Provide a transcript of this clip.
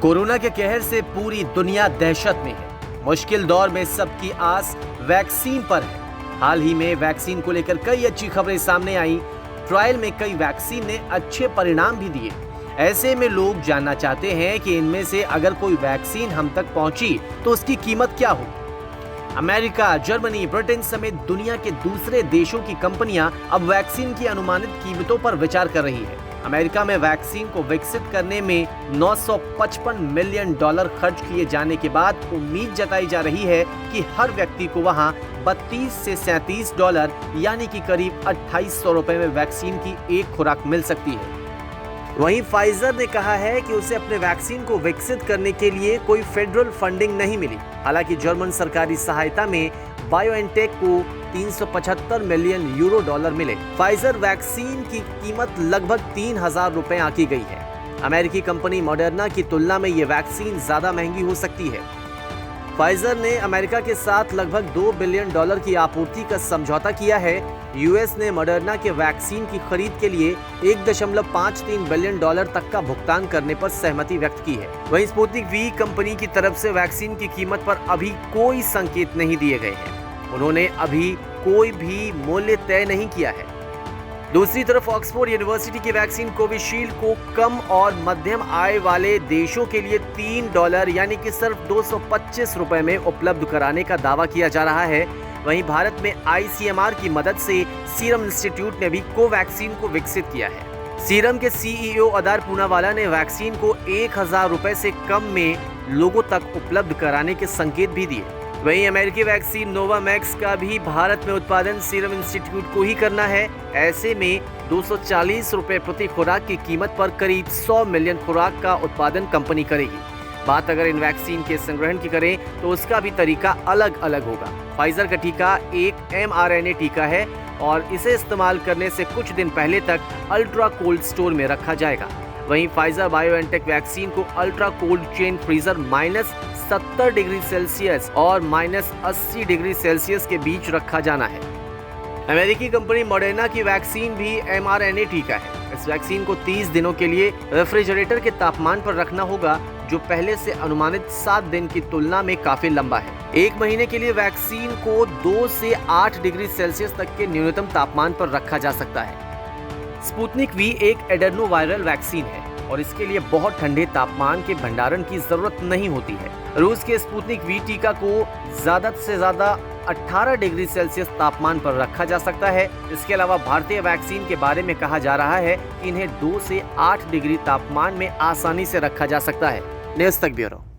Corona के कहर से पूरी दुनिया दहशत में है। मुश्किल दौर में सबकी आस वैक्सीन पर है। हाल ही में वैक्सीन को लेकर कई अच्छी खबरें सामने आई। ट्रायल में कई वैक्सीन ने अच्छे परिणाम भी दिए। ऐसे में लोग जानना चाहते हैं कि इनमें से अगर कोई वैक्सीन हम तक पहुंची तो उसकी कीमत क्या हो। अमेरिका, जर्मनी, ब्रिटेन समेत दुनिया के दूसरे देशों की कंपनियां अब वैक्सीन की अनुमानित कीमतों पर विचार कर रही है। अमेरिका में वैक्सीन को विकसित करने में $955 मिलियन खर्च किए जाने के बाद उम्मीद जताई जा रही है कि हर व्यक्ति को वहां $32 से $37 यानी कि करीब ₹2800 में वैक्सीन की एक खुराक मिल सकती है। वहीं फाइजर ने कहा है कि उसे अपने वैक्सीन को विकसित करने के लिए कोई फेडरल फंडिंग नहीं मिली। हालांकि जर्मन सरकारी सहायता में बायोएनटेक को €375 मिलियन मिले। फाइजर वैक्सीन की कीमत लगभग ₹3000 आंकी गई है। अमेरिकी कंपनी मॉडर्ना की तुलना में ये वैक्सीन ज्यादा महंगी हो सकती है। फाइजर ने अमेरिका के साथ लगभग $2 बिलियन की आपूर्ति का समझौता किया है। यूएस ने मॉडर्ना के वैक्सीन की खरीद के लिए $1.53 बिलियन तक का भुगतान करने पर सहमति व्यक्त की है। वहीं स्पुतनिक वी कंपनी की तरफ से वैक्सीन की कीमत पर अभी कोई संकेत नहीं दिए गए हैं। उन्होंने अभी कोई भी मूल्य तय नहीं किया है। दूसरी तरफ ऑक्सफोर्ड यूनिवर्सिटी की वैक्सीन कोविशील्ड को कम और मध्यम आय वाले देशों के लिए $3 यानी कि सिर्फ ₹225 में उपलब्ध कराने का दावा किया जा रहा है। वहीं भारत में ICMR की मदद से सीरम इंस्टीट्यूट ने भी कोवैक्सीन को विकसित किया है। सीरम के CEO अदार पूनावाला ने वैक्सीन को ₹1000 से कम में लोगों तक उपलब्ध कराने के संकेत भी दिए। वहीं अमेरिकी वैक्सीन नोवामैक्स का भी भारत में उत्पादन सीरम इंस्टीट्यूट को ही करना है। ऐसे में ₹240 प्रति खुराक की कीमत पर करीब 100 मिलियन खुराक का उत्पादन कंपनी करेगी। बात अगर इन वैक्सीन के संग्रहण की करें तो उसका भी तरीका अलग अलग होगा। फाइजर का टीका एक mRNA टीका है और इसे इस्तेमाल करने से कुछ दिन पहले तक अल्ट्रा कोल्ड स्टोर में रखा जाएगा। वहीं फाइजर बायोएनटेक वैक्सीन को ultra cold chain freezer -70 degree Celsius और -80 डिग्री सेल्सियस के बीच रखा जाना है। अमेरिकी कंपनी मॉडर्ना की वैक्सीन भी mRNA टीका है। इस वैक्सीन को 30 दिनों के लिए रेफ्रिजरेटर के तापमान पर रखना होगा, जो पहले से अनुमानित 7 दिन की तुलना में काफी लंबा है। 1 महीने के लिए वैक्सीन को 2 से 8 डिग्री सेल्सियस तक के न्यूनतम तापमान पर रखा जा सकता है। स्पुतनिक वी एक एडेनोवायरल वैक्सीन है और इसके लिए बहुत ठंडे तापमान के भंडारण की जरूरत नहीं होती है। रूस के स्पुतनिक वी टीका को ज्यादा से ज्यादा 18 डिग्री सेल्सियस तापमान पर रखा जा सकता है। इसके अलावा भारतीय वैक्सीन के बारे में कहा जा रहा है कि इन्हें 2 से 8 डिग्री तापमान में आसानी से रखा जा सकता है। न्यूज़ तक ब्यूरो।